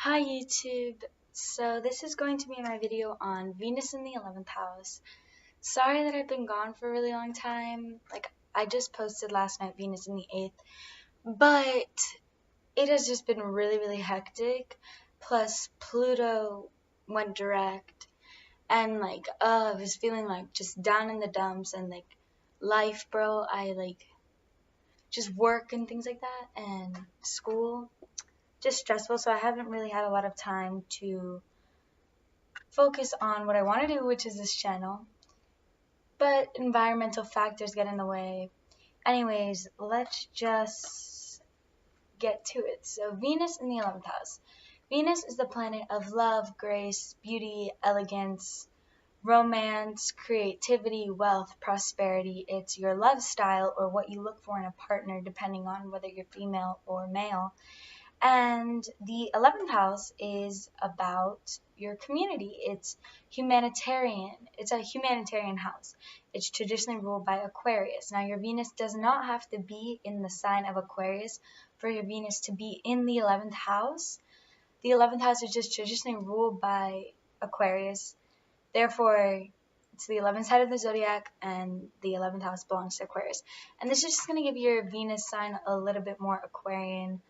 Hi YouTube! So this is going to be my video on Venus in the 11th house. Sorry that I've been gone for a really long time. I just posted last night Venus in the 8th, but it has just been really hectic. Plus Pluto went direct and I was feeling just down in the dumps and life, bro. I just work and things like that and school. Just stressful, so I haven't really had a lot of time to focus on what I want to do, which is this channel. But environmental factors get in the way. Anyways, let's just get to it. So Venus in the 11th house. Venus is the planet of love, grace, beauty, elegance, romance, creativity, wealth, prosperity. It's your love style or what you look for in a partner depending on whether you're female or male. And the 11th house is about your community. It's humanitarian. It's a humanitarian house. It's traditionally ruled by Aquarius. Now, your Venus does not have to be in the sign of Aquarius for your Venus to be in the 11th house. The 11th house is just traditionally ruled by Aquarius. Therefore, it's the 11th side of the zodiac, and the 11th house belongs to Aquarius. And this is just going to give your Venus sign a little bit more Aquarian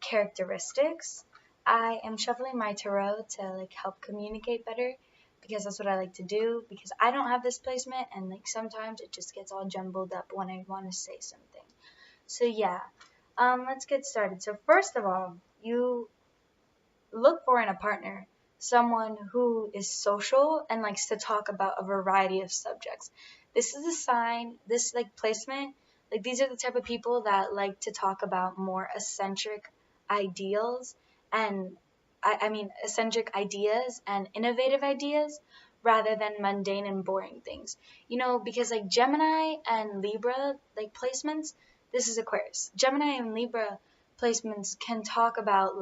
characteristics. I am shuffling my tarot to help communicate better because that's what I like to do, because I don't have this placement and sometimes it just gets all jumbled up when I want to say something. So yeah, let's get started. So first of all, you look for in a partner someone who is social and likes to talk about a variety of subjects. This is a sign, this placement, these are the type of people that like to talk about more eccentric ideals and I mean eccentric ideas and innovative ideas rather than mundane and boring things. Because Gemini and Libra placements, this is Aquarius. Gemini and Libra placements can talk about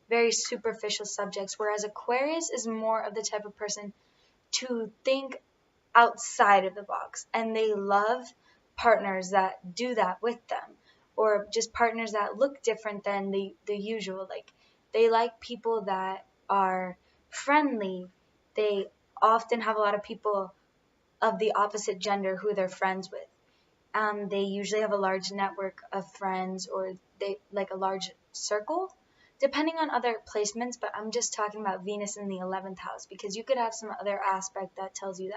very superficial subjects, whereas Aquarius is more of the type of person to think outside of the box, and they love partners that do that with them, or just partners that look different than the usual. They like people that are friendly. They often have a lot of people of the opposite gender who they're friends with. They usually have a large network of friends, or they a large circle, depending on other placements, but I'm just talking about Venus in the 11th house because you could have some other aspect that tells you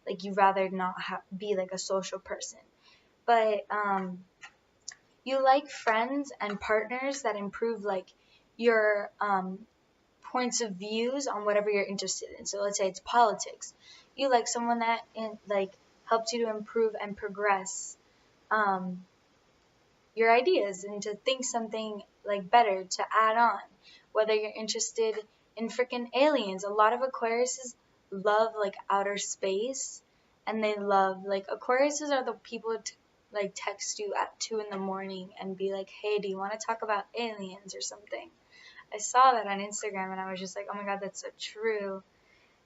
that you rather not be a social person. But you like friends and partners that improve your points of views on whatever you're interested in. So let's say it's politics. You like someone that helps you to improve and progress your ideas and to think something better to add on. Whether you're interested in freaking aliens, a lot of Aquariuses love outer space, and they love Aquariuses are the people to text you at 2 in the morning and be like, hey, do you want to talk about aliens or something? I saw that on Instagram and I was just like, oh my god, that's so true.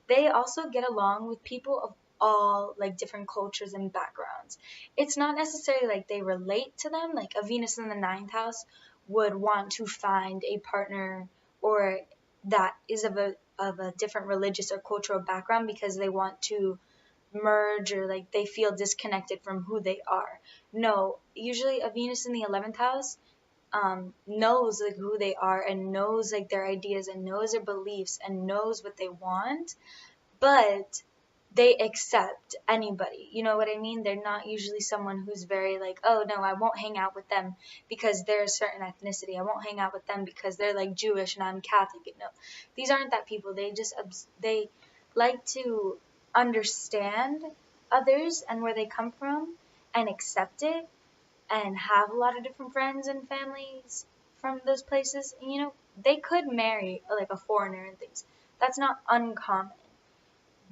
They also get along with people of all different cultures and backgrounds. It's not necessarily they relate to them. A Venus in the 9th house would want to find a partner or that is of a different religious or cultural background because they want to merge, or they feel disconnected from who they are. No, usually a Venus in the 11th house knows who they are and knows their ideas and knows their beliefs and knows what they want, but they accept anybody. You know what I mean? They're not usually someone who's very oh no, I won't hang out with them because they're a certain ethnicity. I won't hang out with them because they're Jewish and I'm Catholic. No, these aren't that people. They like to understand others and where they come from and accept it and have a lot of different friends and families from those places. And, they could marry a foreigner and things. That's not uncommon,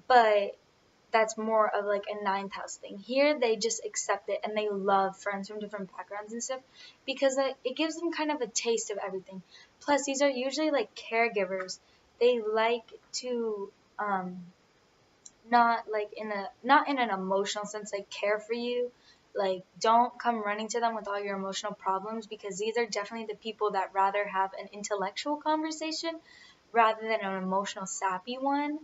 but that's more of a 9th house thing. Here they just accept it and they love friends from different backgrounds and stuff because it gives them kind of a taste of everything. Plus, these are usually caregivers. They like to not in an emotional sense care for you, Like, don't come running to them with all your emotional problems, because these are definitely the people that rather have an intellectual conversation rather than an emotional sappy one.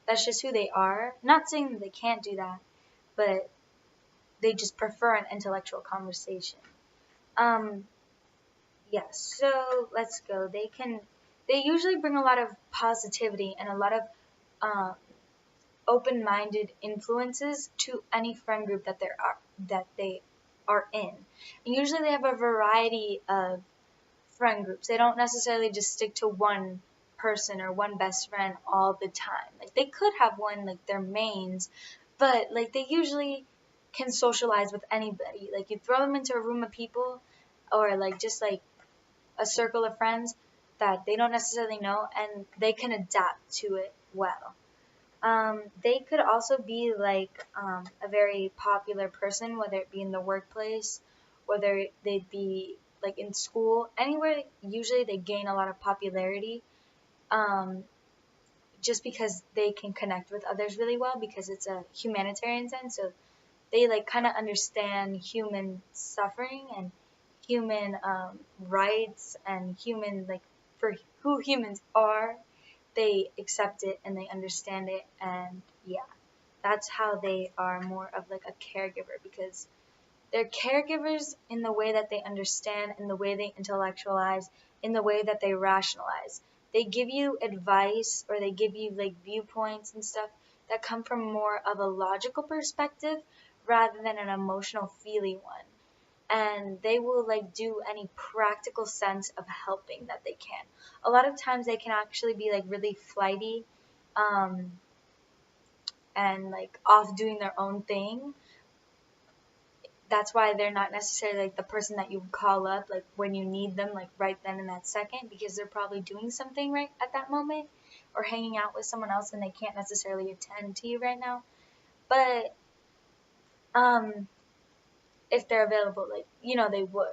That's just who they are. Not saying that they can't do that, but they just prefer an intellectual conversation. Yes, so let's go. They usually bring a lot of positivity and a lot of um, open-minded influences to any friend group that they are in. And usually they have a variety of friend groups. They don't necessarily just stick to one person or one best friend all the time. Like, they could have one, like, their mains, but like they usually can socialize with anybody. Like, you throw them into a room of people, or like just like a circle of friends that they don't necessarily know, and they can adapt to it well. They could also be like a very popular person, whether it be in the workplace, whether they'd be like in school, anywhere. Usually they gain a lot of popularity, um, just because they can connect with others really well, because it's a humanitarian sense. So they like kind of understand human suffering and human rights and human, like, for who humans are. They accept it and they understand it, and yeah, that's how they are more of like a caregiver, because they're caregivers in the way that they understand, in the way they intellectualize, in the way that they rationalize. They give you advice, or they give you like viewpoints and stuff that come from more of a logical perspective rather than an emotional feely one. And they will like do any practical sense of helping that they can. A lot of times they can actually be like really flighty, um, and like off doing their own thing. That's why they're not necessarily like the person that you would call up like when you need them, like right then and that second, because they're probably doing something right at that moment, or hanging out with someone else, and they can't necessarily attend to you right now. But um if they're available, like, they would,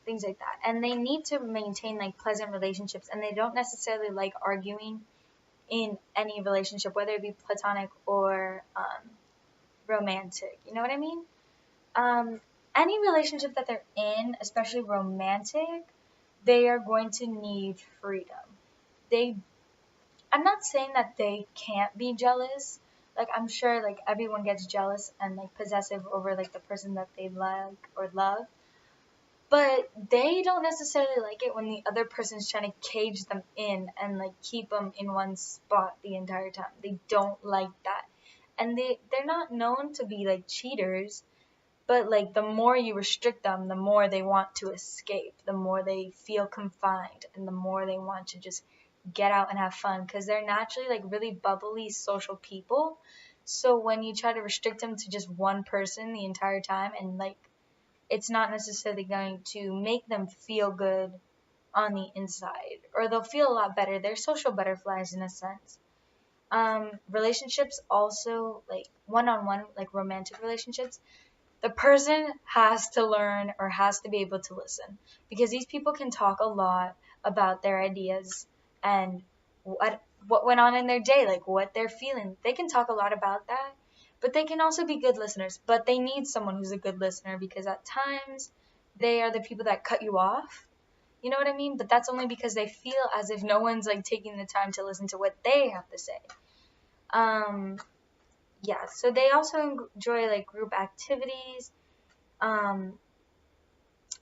things like that. And they need to maintain like pleasant relationships, and they don't necessarily like arguing in any relationship, whether it be platonic or romantic. You know what I mean? um, any relationship that they're in, especially romantic, they are going to need freedom. They, I'm not saying that they can't be jealous. Like, I'm sure like everyone gets jealous and like possessive over like the person that they like or love, but they don't necessarily like it when the other person's trying to cage them in and like keep them in one spot the entire time. They don't like that. And they're not known to be like cheaters. But like the more you restrict them, the more they want to escape, the more they feel confined, and the more they want to just get out and have fun, because they're naturally like really bubbly social people. So when you try to restrict them to just one person the entire time, and like it's not necessarily going to make them feel good on the inside, or they'll feel a lot better. They're social butterflies in a sense. Relationships also, like one-on-one, like romantic relationships, the person has to learn or has to be able to listen, because these people can talk a lot about their ideas and what went on in their day, like what they're feeling. They can talk a lot about that, but they can also be good listeners. But they need someone who's a good listener, because at times they are the people that cut you off. You know what I mean? But that's only because they feel as if no one's like taking the time to listen to what they have to say. Um, yeah, so they also enjoy like group activities. Um,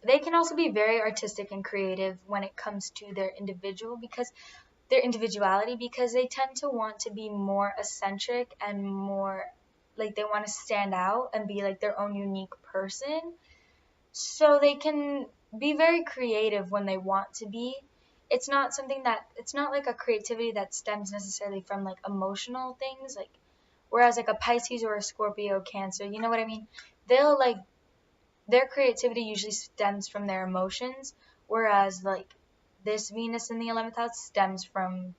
they can also be very artistic and creative when it comes to their individuality, because they tend to want to be more eccentric and more like they want to stand out and be like their own unique person. So they can be very creative when they want to be. It's not like a creativity that stems necessarily from like emotional things, like whereas like a Pisces or a Scorpio, Cancer, you know what I mean? They'll like their creativity usually stems from their emotions, whereas like this Venus in the 11th house stems from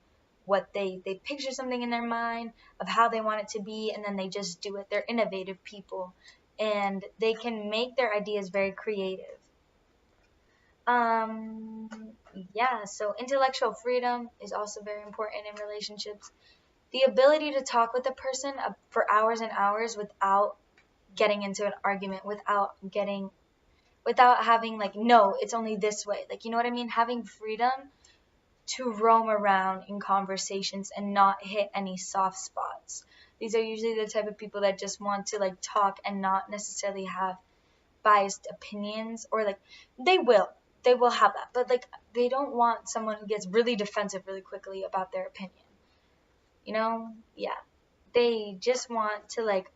what they picture something in their mind of how they want it to be, and then they just do it. They're innovative people, and they can make their ideas very creative. Um, yeah, so intellectual freedom is also very important in relationships. The ability to talk with a person for hours and hours without getting into an argument without having like, no, it's only this way. Like, you know what I mean? Having freedom to roam around in conversations and not hit any soft spots. These are usually the type of people that just want to like talk and not necessarily have biased opinions, or like they will have that, but like they don't want someone who gets really defensive really quickly about their opinion. You know? Yeah. They just want to like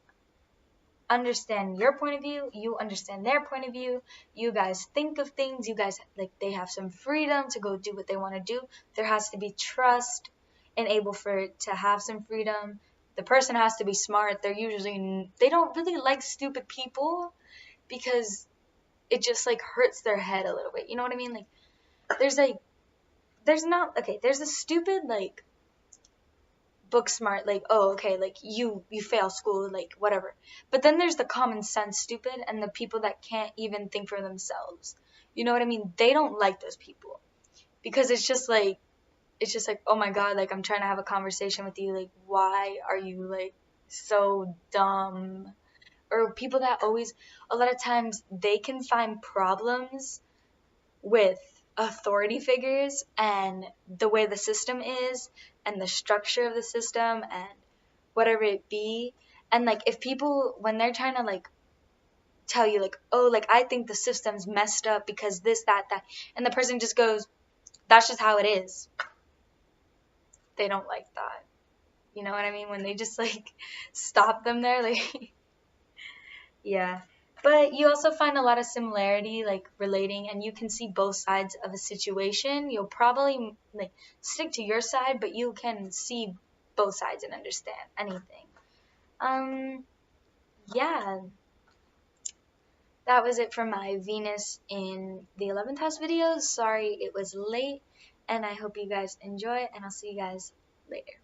understand your point of view, you understand their point of view, you guys think of things, you guys like they have some freedom to go do what they want to do. There has to be trust and able for it to have some freedom. The person has to be smart. They don't really like stupid people because it just like hurts their head a little bit. You know what I mean? Like there's there's a stupid like book smart, like, oh, okay, like you fail school, like whatever. But then there's the common sense stupid and the people that can't even think for themselves. You know what I mean? They don't like those people because it's just like, oh my god, like I'm trying to have a conversation with you, like why are you like so dumb? Or people that always, a lot of times they can find problems with authority figures and the way the system is and the structure of the system and whatever it be. And like if people, when they're trying to like tell you like, oh, like I think the system's messed up because this, that, and the person just goes, that's just how it is. They don't like that. You know what I mean? When they just like stop them there, like yeah. But you also find a lot of similarity, like relating, and you can see both sides of a situation. You'll probably like stick to your side, but you can see both sides and understand anything. Um, yeah, that was it for my Venus in the 11th house video. Sorry it was late, and I hope you guys enjoy, and I'll see you guys later.